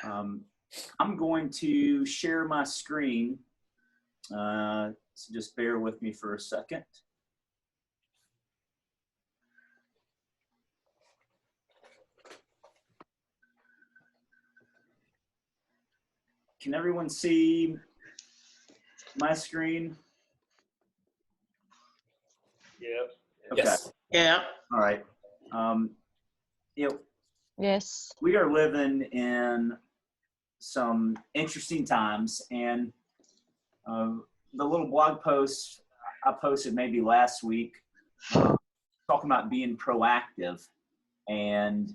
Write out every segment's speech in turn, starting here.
I'm going to share my screen, so just bear with me for a second. Can everyone see my screen? Yeah. Okay. Yes. Yeah. All right. You know, Yes. we are living in some interesting times, and the little blog post I posted maybe last week, talking about being proactive, and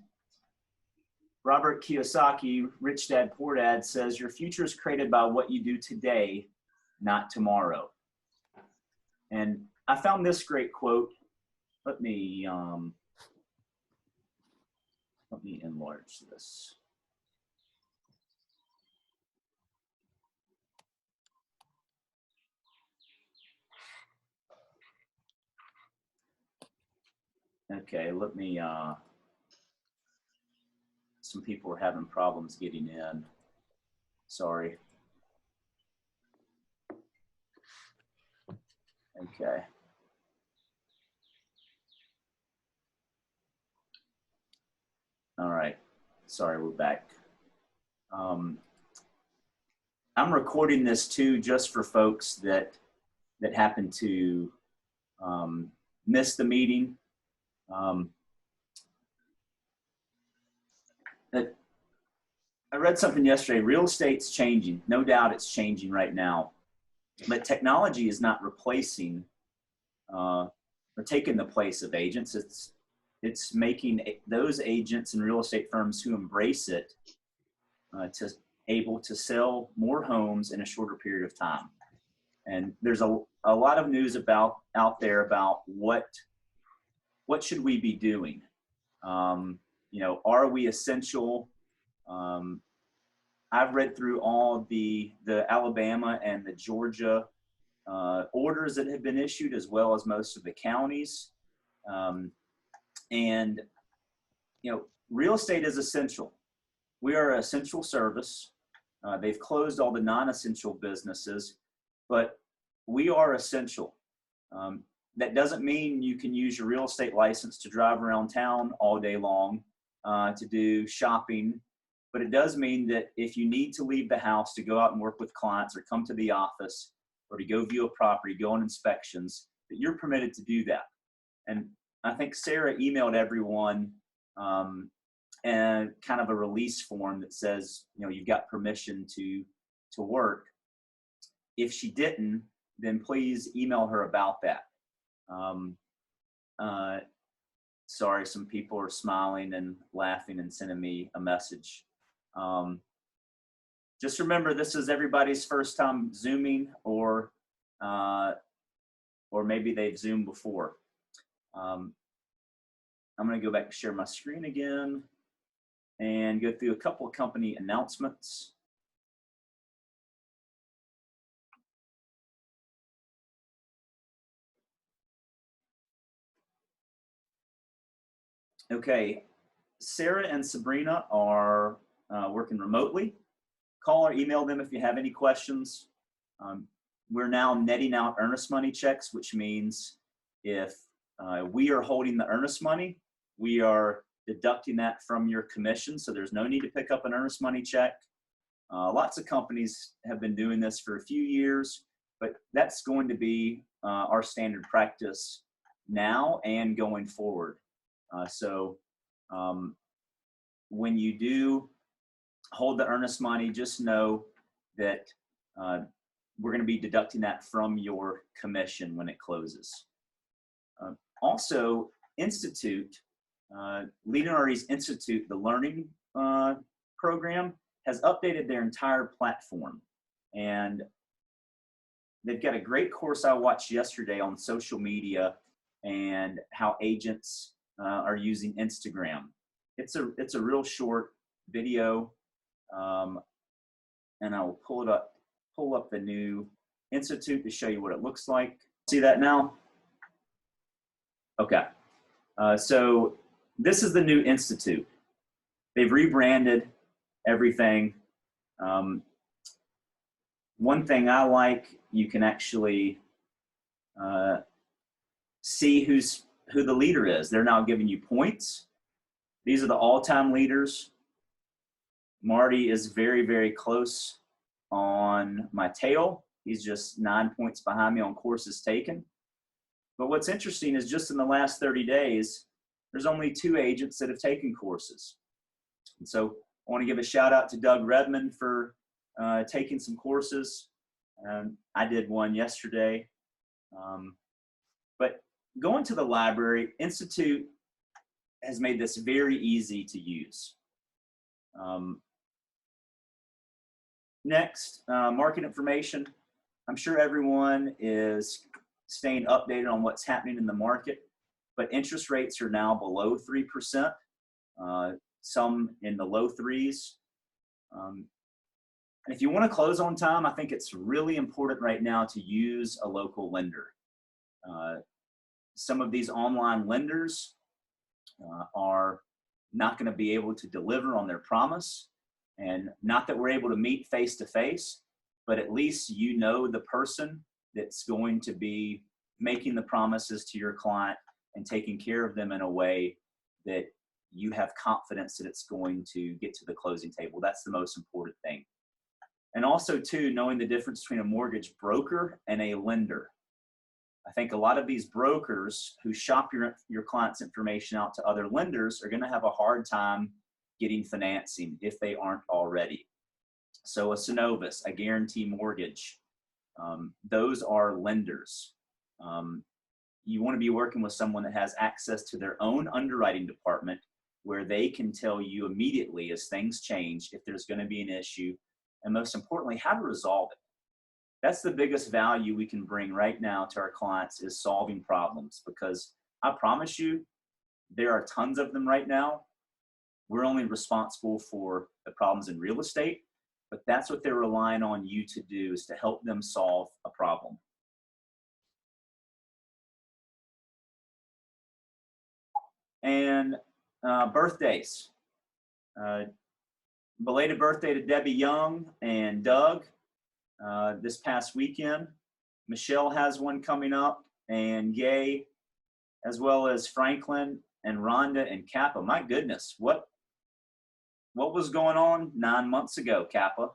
Robert Kiyosaki, Rich Dad Poor Dad, says your future is created by what you do today, not tomorrow. And I found this great quote. Let me enlarge this. Okay, let me, some people are having problems getting in. Sorry. Okay. All right. Sorry, we're back. I'm recording this too, just for folks that happen to miss the meeting. I read something yesterday. Real estate's changing. No doubt it's changing right now. But technology is not replacing or taking the place of agents. It's making those agents and real estate firms who embrace it able to sell more homes in a shorter period of time. And there's a lot of news out there about what should we be doing? You know, are we essential? I've read through all the Alabama and the Georgia orders that have been issued, as well as most of the counties. And, you know, real estate is essential. We are an essential service. They've closed all the non-essential businesses, but we are essential. That doesn't mean you can use your real estate license to drive around town all day long to do shopping. But it does mean that if you need to leave the house to go out and work with clients or come to the office or to go view a property, go on inspections, that you're permitted to do that. And I think Sarah emailed everyone and kind of a release form that says, you know, you've got permission to work. If she didn't, then please email her about that. Sorry, some people are smiling and laughing and sending me a message. Just remember, this is everybody's first time Zooming, or maybe they've Zoomed before. I'm going to go back to share my screen again and go through a couple of company announcements. Okay, Sarah and Sabrina are working remotely. Call or email them if you have any questions. We're now netting out earnest money checks, which means if we are holding the earnest money, we are deducting that from your commission. So there's no need to pick up an earnest money check. Lots of companies have been doing this for a few years, but that's going to be our standard practice now and going forward. So when you do hold the earnest money, just know that we're going to be deducting that from your commission when it closes. Also, Institute, Leading RE's Institute, the learning program, has updated their entire platform. And they've got a great course I watched yesterday on social media and how agents are using Instagram. It's a real short video, and I will pull up the new Institute to show you what it looks like. See that now? Okay. So this is the new Institute. They've rebranded everything. One thing I like, you can actually see who the leader is. They're now giving you points. These are the all-time leaders. Marty is very, very close on my tail. He's just 9 points behind me on courses taken. But what's interesting is just in the last 30 days, there's only 2 agents that have taken courses. And so I want to give a shout out to Doug Redmond for taking some courses. I did one yesterday. But going to the library, Institute has made this very easy to use. Next, market information. I'm sure everyone is staying updated on what's happening in the market, but interest rates are now below 3%, some in the low 3s. And if you want to close on time, I think it's really important right now to use a local lender. Some of these online lenders are not going to be able to deliver on their promise. And not that we're able to meet face to face, but at least you know the person that's going to be making the promises to your client and taking care of them in a way that you have confidence that it's going to get to the closing table. That's the most important thing. And also too, knowing the difference between a mortgage broker and a lender. I think a lot of these brokers who shop your client's information out to other lenders are going to have a hard time getting financing if they aren't already. So a Synovus, a Guarantee Mortgage, those are lenders. You want to be working with someone that has access to their own underwriting department where they can tell you immediately as things change if there's going to be an issue, and most importantly, how to resolve it. That's the biggest value we can bring right now to our clients, is solving problems, because I promise you, there are tons of them right now. We're only responsible for the problems in real estate, but that's what they're relying on you to do, is to help them solve a problem. And birthdays. Belated birthday to Debbie Young and Doug this past weekend. Michelle has one coming up, and Gay, as well as Franklin and Rhonda and Kappa. My goodness, what was going on 9 months ago, Kappa?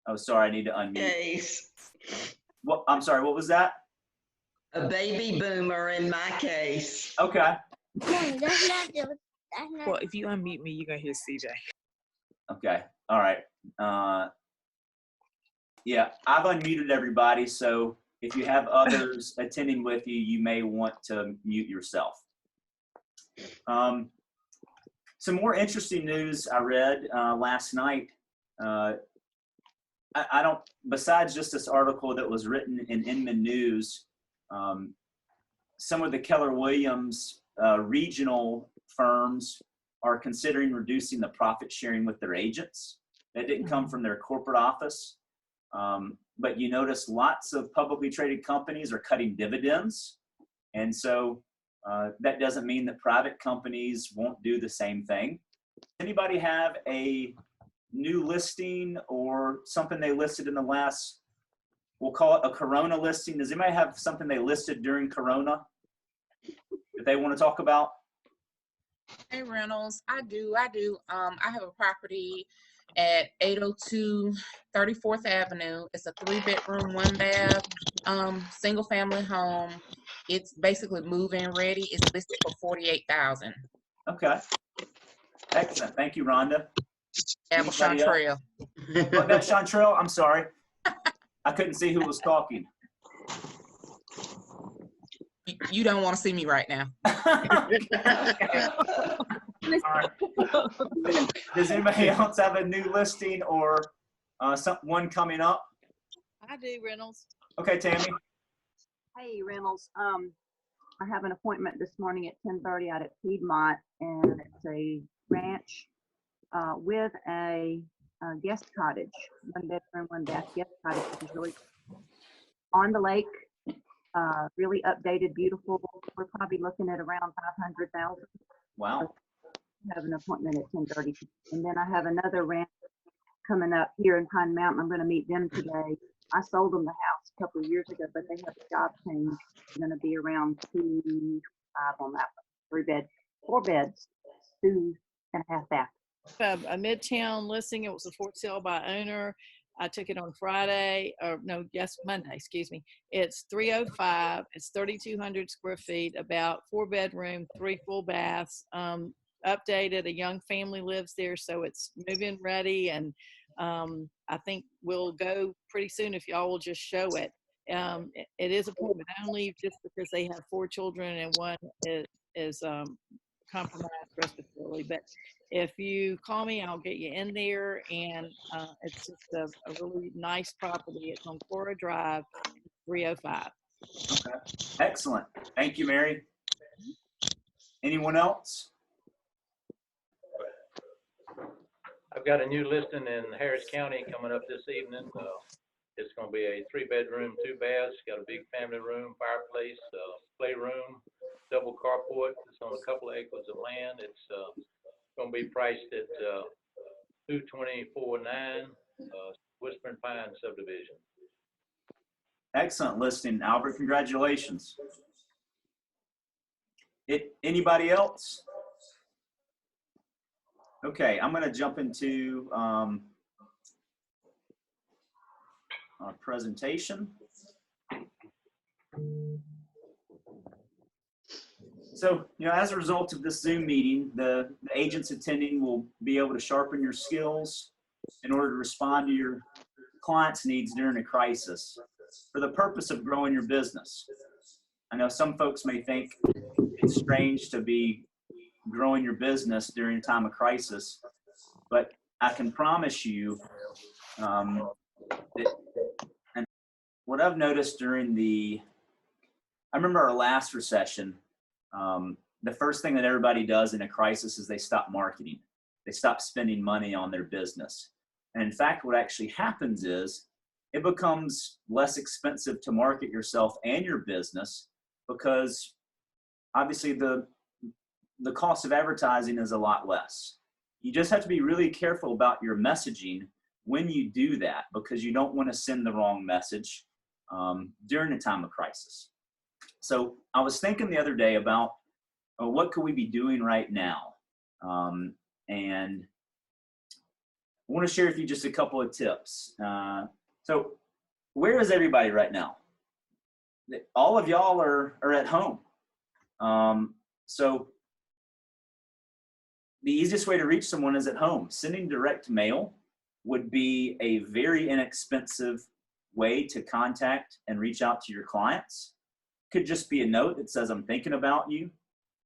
Oh, sorry, I need to unmute. Case. What? I'm sorry, what was that? A baby boomer in my case. Okay. Well, if you unmute me, you're going to hear CJ. Okay. All right. Yeah, I've unmuted everybody, so if you have others attending with you, you may want to mute yourself. Some more interesting news I read last night. I don't, besides just this article that was written in Inman News, some of the Keller Williams regional firms are considering reducing the profit sharing with their agents. That didn't come from their corporate office. But you notice lots of publicly traded companies are cutting dividends. And so that doesn't mean that private companies won't do the same thing. Anybody have a new listing or something they listed in the last, we'll call it a Corona listing? Does anybody have something they listed during Corona that they want to talk about? Hey, Reynolds, I do. I have a property at 802 34th Avenue. It's a 3-bedroom, 1-bath, single family home. It's basically move-in ready. It's listed for $48,000. Okay. Excellent. Thank you, Rhonda. Apple Chantrell. Oh, that's Chantrell? I'm sorry. I couldn't see who was talking. You don't want to see me right now. Okay. All right. Does anybody else have a new listing or one coming up? I do, Reynolds. Okay, Tammy. Hey, Reynolds. I have an appointment this morning at 10:30 out at Piedmont, and it's a ranch with a guest cottage, 1-bedroom, 1-bath guest cottage, which is really on the lake, really updated, beautiful. We're probably looking at around $500,000. Wow. have an appointment at 10:30. And then I have another ranch coming up here in Pine Mountain. I'm going to meet them today. I sold them the house a couple of years ago, but they have a job change. It's going to be around 2.5 on that one. 4 beds, 2.5 baths. A Midtown listing. It was a for sale by owner. I took it on Friday, or no, yes, Monday, excuse me. It's 305. It's 3,200 square feet, about 4 bedroom, 3 full baths. Updated. A young family lives there, so it's move-in ready, and I think we'll go pretty soon if y'all will just show it. It is appointment only, just because they have 4 children and one is compromised respiratorily. But if you call me, I'll get you in there, and it's just a really nice property. It's on Flora Drive, 305. Okay. Excellent. Thank you, Mary. Anyone else? I've got a new listing in Harris County coming up this evening. It's going to be a 3-bedroom, 2 baths. Got a big family room, fireplace, playroom, double carport. It's on a couple of acres of land. It's going to be priced at $224,900, Whispering Pine subdivision. Excellent listing, Albert. Congratulations. Anybody else? Okay, I'm going to jump into our presentation. So, as a result of this Zoom meeting, the agents attending will be able to sharpen your skills in order to respond to your clients' needs during a crisis for the purpose of growing your business. I know some folks may think it's strange to be growing your business during a time of crisis, but I can promise you that, and what I've noticed during I remember our last recession, the first thing that everybody does in a crisis is they stop marketing. They stop spending money on their business. And in fact, what actually happens is it becomes less expensive to market yourself and your business, because obviously the cost of advertising is a lot less. You just have to be really careful about your messaging when you do that, because you don't want to send the wrong message during a time of crisis. So I was thinking the other day about what could we be doing right now? And I want to share with you just a couple of tips. So where is everybody right now? All of y'all are at home. So the easiest way to reach someone is at home. Sending direct mail would be a very inexpensive way to contact and reach out to your clients. Could just be a note that says, I'm thinking about you.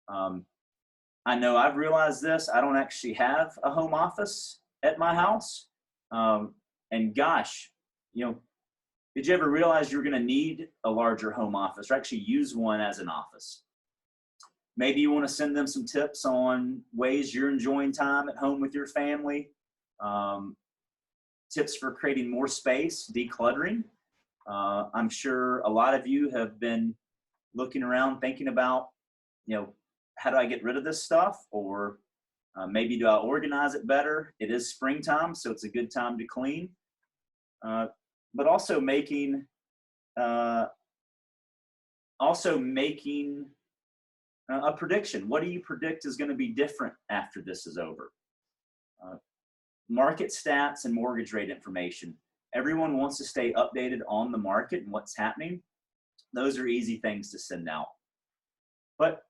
I know I've realized this. I don't actually have a home office at my house. And gosh, did you ever realize you're going to need a larger home office, or actually use one as an office? Maybe you want to send them some tips on ways you're enjoying time at home with your family. Tips for creating more space, decluttering. I'm sure a lot of you have been looking around thinking about, how do I get rid of this stuff? Or maybe do I organize it better? It is springtime, so it's a good time to clean. But also making a prediction. What do you predict is going to be different after this is over? Market stats and mortgage rate information. Everyone wants to stay updated on the market and what's happening. Those are easy things to send out. But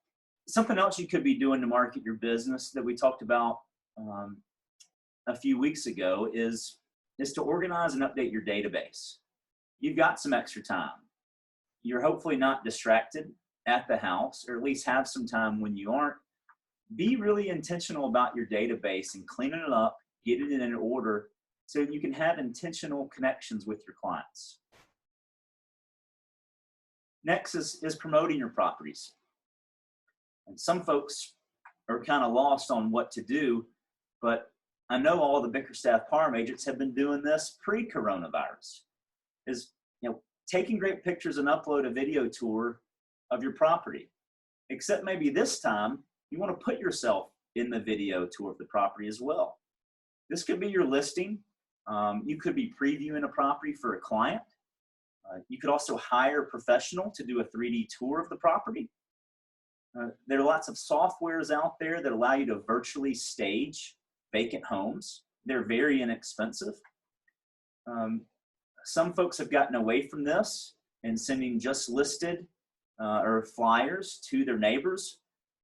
something else you could be doing to market your business that we talked about a few weeks ago is to organize and update your database. You've got some extra time. You're hopefully not distracted at the house, or at least have some time when you aren't. Be really intentional about your database and cleaning it up, getting it in order so you can have intentional connections with your clients. Next is promoting your properties. And some folks are kind of lost on what to do, but I know all the Bickerstaff Parham agents have been doing this pre-coronavirus. Is taking great pictures and upload a video tour of your property. Except maybe this time you want to put yourself in the video tour of the property as well. This could be your listing. You could be previewing a property for a client. You could also hire a professional to do a 3D tour of the property. There are lots of softwares out there that allow you to virtually stage vacant homes. They're very inexpensive. Some folks have gotten away from this and sending just listed or flyers to their neighbors.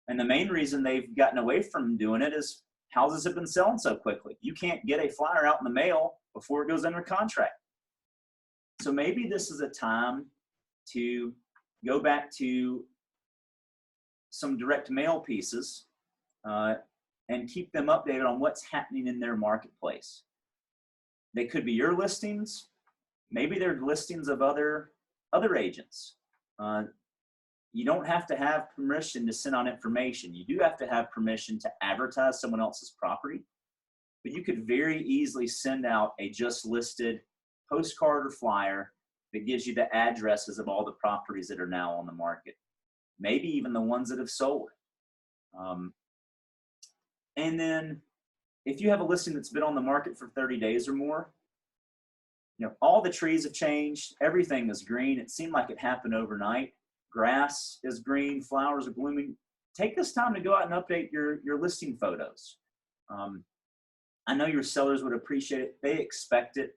And the main reason they've gotten away from doing it is houses have been selling so quickly. You can't get a flyer out in the mail before it goes under contract. So maybe this is a time to go back to some direct mail pieces and keep them updated on what's happening in their marketplace. They could be your listings. Maybe they're listings of other agents. You don't have to have permission to send out information. You do have to have permission to advertise someone else's property, but you could very easily send out a just listed postcard or flyer that gives you the addresses of all the properties that are now on the market, maybe even the ones that have sold. And then if you have a listing that's been on the market for 30 days or more, all the trees have changed, everything is green. It seemed like it happened overnight. Grass is green, flowers are blooming. Take this time to go out and update your listing photos. I know your sellers would appreciate it. They expect it,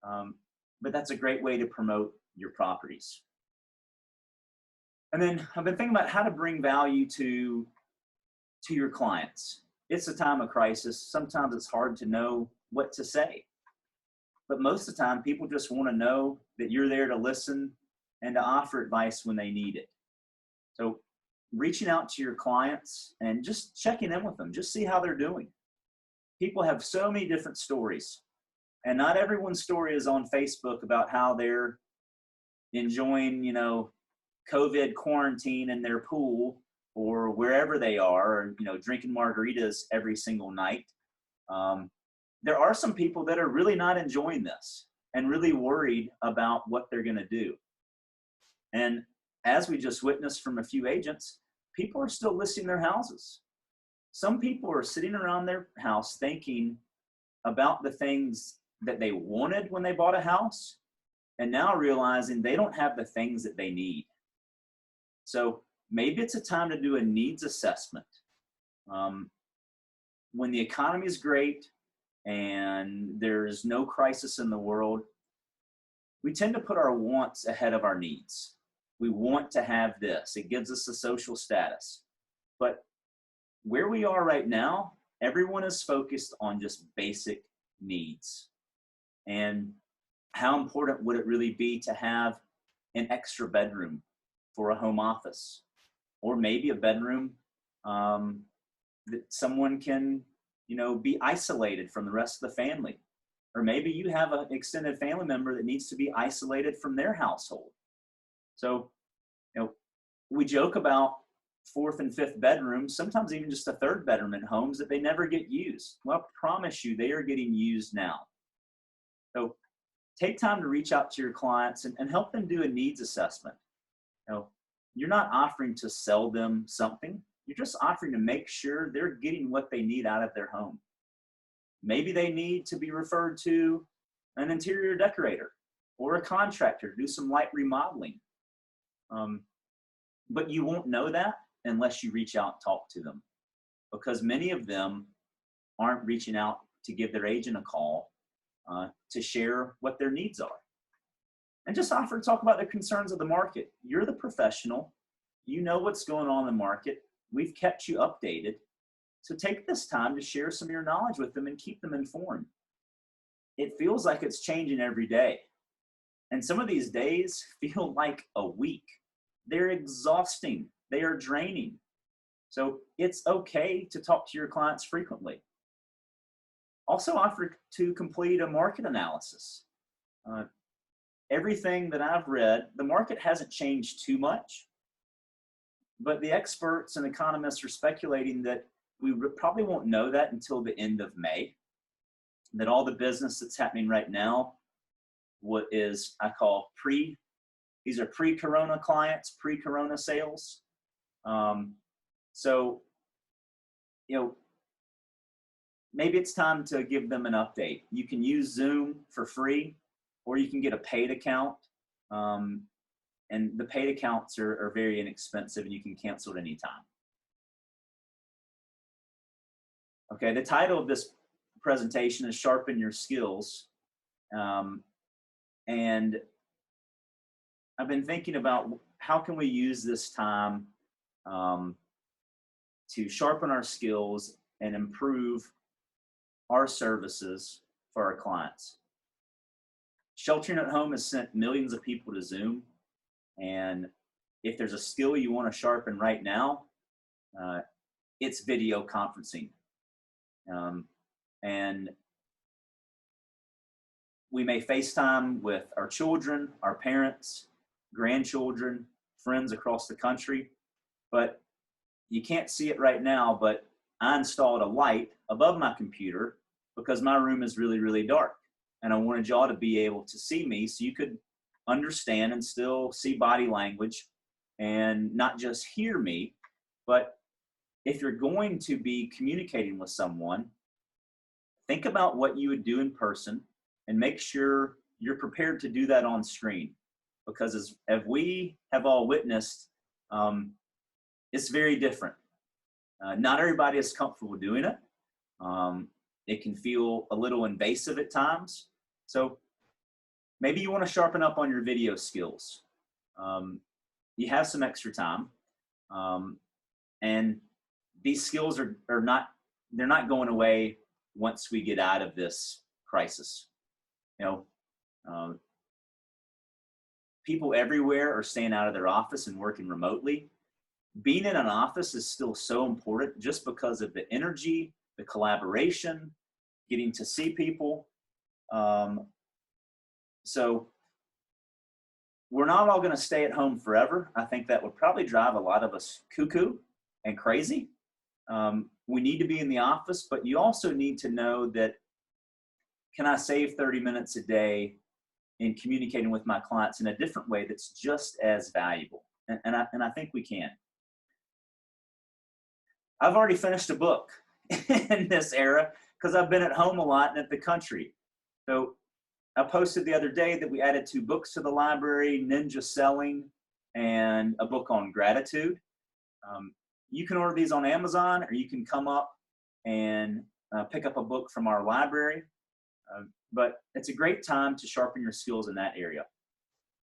but that's a great way to promote your properties. And then I've been thinking about how to bring value to your clients. It's a time of crisis. Sometimes it's hard to know what to say. But most of the time, people just want to know that you're there to listen and to offer advice when they need it. So reaching out to your clients and just checking in with them, just see how they're doing. People have so many different stories, and not everyone's story is on Facebook about how they're enjoying, COVID quarantine in their pool or wherever they are, or, drinking margaritas every single night. There are some people that are really not enjoying this and really worried about what they're going to do. And as we just witnessed from a few agents, people are still listing their houses. Some people are sitting around their house thinking about the things that they wanted when they bought a house, and now realizing they don't have the things that they need. So maybe it's a time to do a needs assessment. When the economy is great and there's no crisis in the world, we tend to put our wants ahead of our needs. We want to have this. It gives us a social status. But where we are right now, everyone is focused on just basic needs. And how important would it really be to have an extra bedroom for a home office, or maybe a bedroom that someone can, be isolated from the rest of the family, or maybe you have an extended family member that needs to be isolated from their household. So, we joke about fourth and fifth bedrooms, sometimes even just a third bedroom in homes that they never get used. Well, I promise you, they are getting used now. So take time to reach out to your clients and help them do a needs assessment. You're not offering to sell them something. You're just offering to make sure they're getting what they need out of their home. Maybe they need to be referred to an interior decorator or a contractor to do some light remodeling. But you won't know that unless you reach out and talk to them, because many of them aren't reaching out to give their agent a call to share what their needs are. And just offer to talk about the concerns of the market. You're the professional. You know what's going on in the market. We've kept you updated. So take this time to share some of your knowledge with them and keep them informed. It feels like it's changing every day. And some of these days feel like a week. They're exhausting. They are draining. So it's okay to talk to your clients frequently. Also offer to complete a market analysis. Everything that I've read, the market hasn't changed too much, but the experts and economists are speculating that we probably won't know that until the end of May, that all the business that's happening right now, what is I call these are pre-corona clients, pre-corona sales. So, maybe it's time to give them an update. You can use Zoom for free, or you can get a paid account. And the paid accounts are very inexpensive, and you can cancel at any time. Okay, the title of this presentation is Sharpen Your Skills. And I've been thinking about how can we use this time to sharpen our skills and improve our services for our clients. Sheltering at home has sent millions of people to Zoom. And if there's a skill you want to sharpen right now, it's video conferencing. And we may FaceTime with our children, our parents, grandchildren, friends across the country, but you can't see it right now, but I installed a light above my computer because my room is really, really dark. And I wanted y'all to be able to see me so you could understand and still see body language and not just hear me. But if you're going to be communicating with someone, think about what you would do in person and make sure you're prepared to do that on screen. Because as we have all witnessed, it's very different. Not everybody is comfortable doing it. It can feel a little invasive at times. So maybe you want to sharpen up on your video skills. You have some extra time. And these skills are not going away once we get out of this crisis. You know, people everywhere are staying out of their office and working remotely. Being in an office is still so important just because of the energy, the collaboration, getting to see people. So we're not all going to stay at home forever. I think that would probably drive a lot of us cuckoo and crazy. We need to be in the office, but you also need to know that, can I save 30 minutes a day in communicating with my clients in a different way that's just as valuable? And I think we can. I've already finished a book in this era because I've been at home a lot and at the country. So I posted the other day that we added 2 books to the library, Ninja Selling and a book on gratitude. You can order these on Amazon, or you can come up and pick up a book from our library. But it's a great time to sharpen your skills in that area.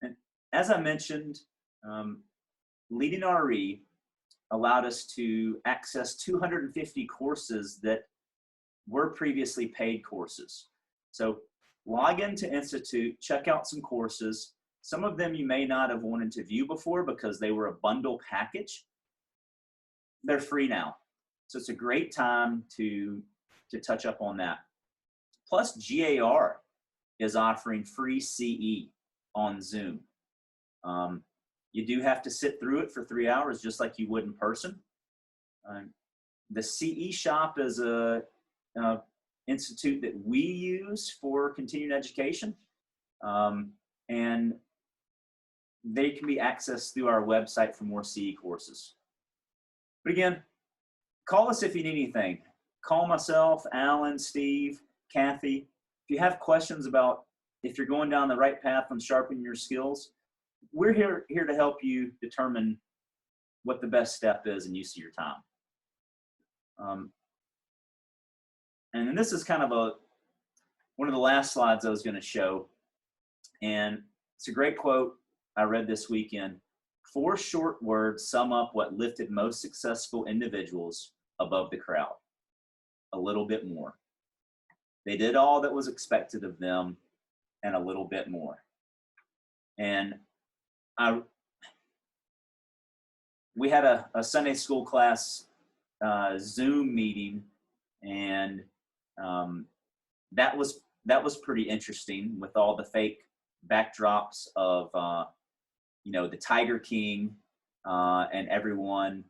And as I mentioned, Leading RE allowed us to access 250 courses that were previously paid courses. So log into Institute, check out some courses. Some of them you may not have wanted to view before because they were a bundle package. They're free now. So it's a great time to touch up on that. Plus, GAR is offering free CE on Zoom. You do have to sit through it for 3 hours, just like you would in person. The CE shop is a institute that we use for continuing education. And they can be accessed through our website for more CE courses. But again, call us if you need anything. Call myself, Alan, Steve, Kathy. If you have questions about if you're going down the right path on sharpening your skills, we're here to help you determine what the best step is in use of your time. And then this is kind of one of the last slides I was going to show. And it's a great quote I read this weekend. 4 short words sum up what lifted most successful individuals above the crowd. A little bit more. They did all that was expected of them and a little bit more. And we had a Sunday school class Zoom meeting, and that was pretty interesting with all the fake backdrops of the Tiger King and everyone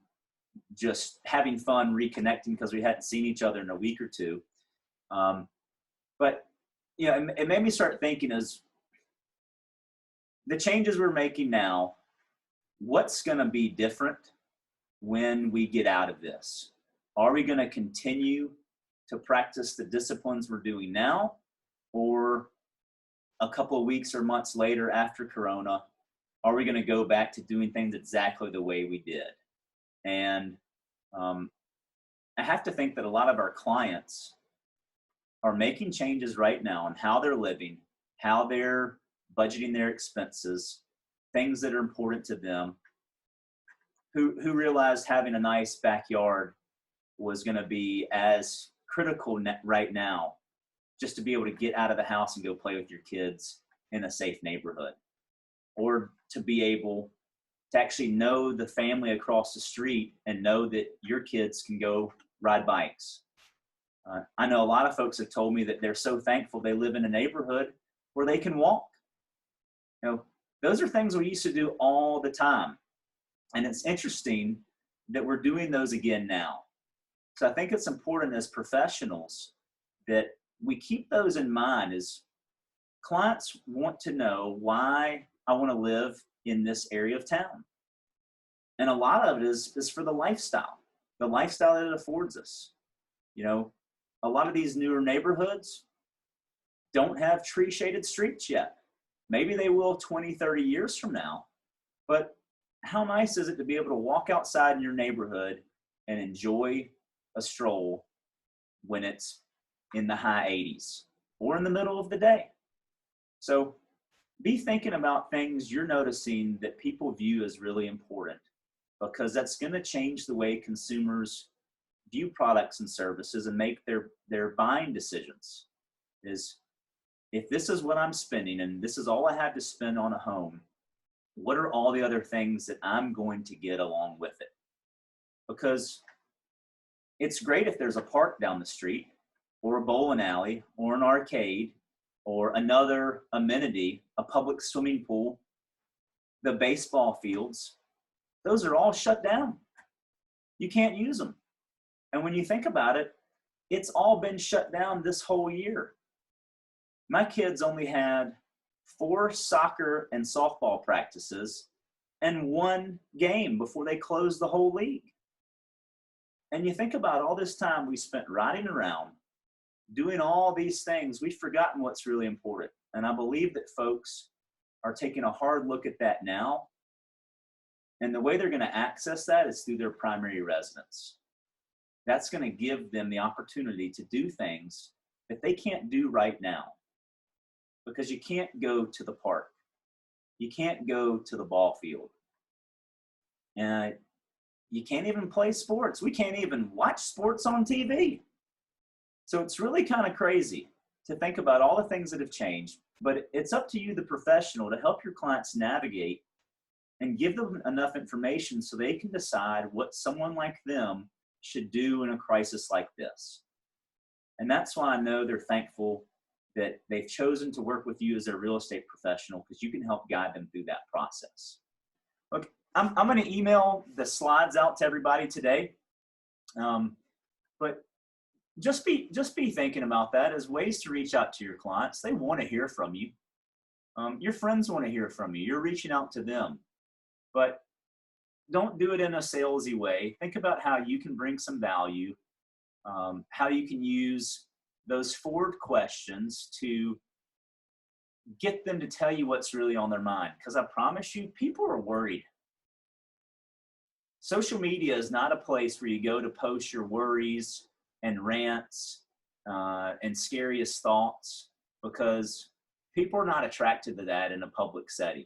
just having fun reconnecting because we hadn't seen each other in a week or two. But it made me start thinking, as the changes we're making now, what's going to be different when we get out of this? Are we going to continue to practice the disciplines we're doing now, or a couple of weeks or months later after Corona, are we going to go back to doing things exactly the way we did? And I have to think that a lot of our clients are making changes right now on how they're living, how they're budgeting their expenses, things that are important to them, who realized having a nice backyard was going to be as critical right now, just to be able to get out of the house and go play with your kids in a safe neighborhood, or to be able to actually know the family across the street and know that your kids can go ride bikes. I know a lot of folks have told me that they're so thankful they live in a neighborhood where they can walk. You know, those are things we used to do all the time. And it's interesting that we're doing those again now. So I think it's important as professionals that we keep those in mind. As clients want to know why I want to live in this area of town. And a lot of it is for the lifestyle that it affords us. You know, a lot of these newer neighborhoods don't have tree shaded streets yet. Maybe they will 20, 30 years from now, but how nice is it to be able to walk outside in your neighborhood and enjoy a stroll when it's in the high 80s or in the middle of the day? So be thinking about things you're noticing that people view as really important, because that's going to change the way consumers view products and services and make their buying decisions. Is, if this is what I'm spending and this is all I have to spend on a home, what are all the other things that I'm going to get along with it? Because it's great if there's a park down the street, or a bowling alley, or an arcade, or another amenity, a public swimming pool, the baseball fields. Those are all shut down. You can't use them. And when you think about it, it's all been shut down this whole year. My kids only had 4 soccer and softball practices and 1 game before they closed the whole league. And you think about all this time we spent riding around, doing all these things, we've forgotten what's really important. And I believe that folks are taking a hard look at that now. And the way they're going to access that is through their primary residence. That's going to give them the opportunity to do things that they can't do right now. Because you can't go to the park. You can't go to the ball field. And you can't even play sports. We can't even watch sports on TV. So it's really kind of crazy to think about all the things that have changed. But it's up to you, the professional, to help your clients navigate and give them enough information so they can decide what someone like them should do in a crisis like this. And that's why I know they're thankful that they've chosen to work with you as a real estate professional, because you can help guide them through that process. Okay, I'm going to email the slides out to everybody today, but just be thinking about that as ways to reach out to your clients. They want to hear from you. Your friends want to hear from you. You're reaching out to them, but don't do it in a salesy way. Think about how you can bring some value, how you can use those forward questions to get them to tell you what's really on their mind. Because I promise you, people are worried. Social media is not a place where you go to post your worries and rants and scariest thoughts, because people are not attracted to that in a public setting.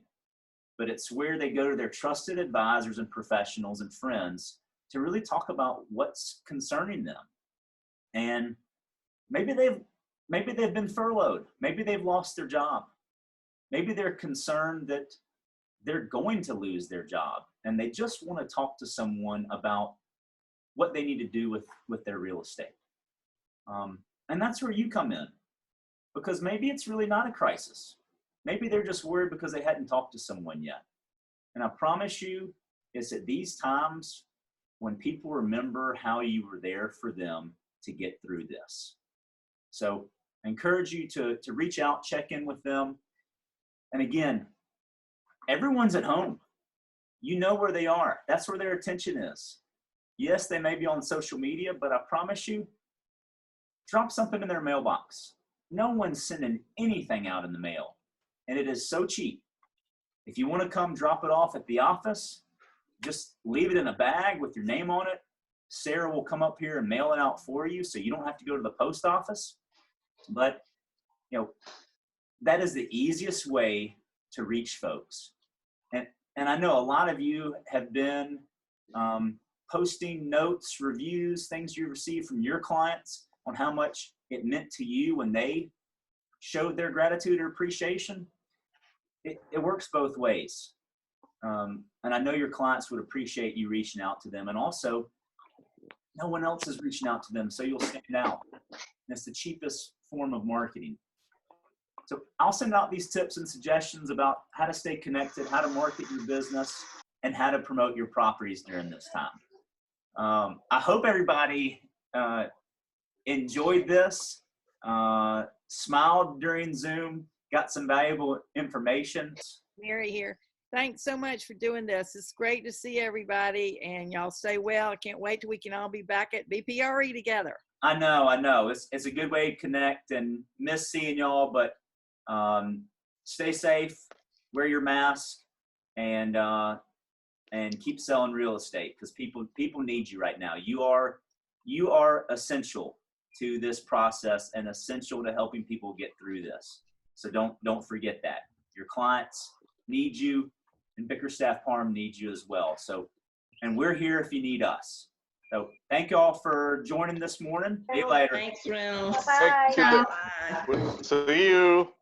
But it's where they go to their trusted advisors and professionals and friends to really talk about what's concerning them. And maybe they've been furloughed. Maybe they've lost their job. Maybe they're concerned that they're going to lose their job, and they just want to talk to someone about what they need to do with their real estate. And that's where you come in, because maybe it's really not a crisis. Maybe they're just worried because they hadn't talked to someone yet. And I promise you, it's at these times when people remember how you were there for them to get through this. So I encourage you to reach out, check in with them. And again, everyone's at home. You know where they are. That's where their attention is. Yes, they may be on social media, but I promise you, drop something in their mailbox. No one's sending anything out in the mail, and it is so cheap. If you want to come drop it off at the office, just leave it in a bag with your name on it. Sarah will come up here and mail it out for you, so you don't have to go to the post office. But, you know, that is the easiest way to reach folks. And I know a lot of you have been posting notes, reviews, things you received from your clients on how much it meant to you when they showed their gratitude or appreciation. It works both ways. And I know your clients would appreciate you reaching out to them. And also, no one else is reaching out to them, so you'll stand out. And it's the cheapest form of marketing. So I'll send out these tips and suggestions about how to stay connected, how to market your business, and how to promote your properties during this time. I hope everybody enjoyed this, smiled during Zoom, got some valuable information. Mary here. Thanks so much for doing this. It's great to see everybody, and y'all stay well. I can't wait till we can all be back at BPRE together. I know. It's a good way to connect, and miss seeing y'all, but stay safe, wear your mask, and keep selling real estate, because people need you right now. You are essential to this process and essential to helping people get through this. So don't forget that. Your clients need you, and Bickerstaff Parham needs you as well. So, and we're here if you need us. So thank you all for joining this morning. See you later. Thanks, Reynolds. Thank you. Bye. See you.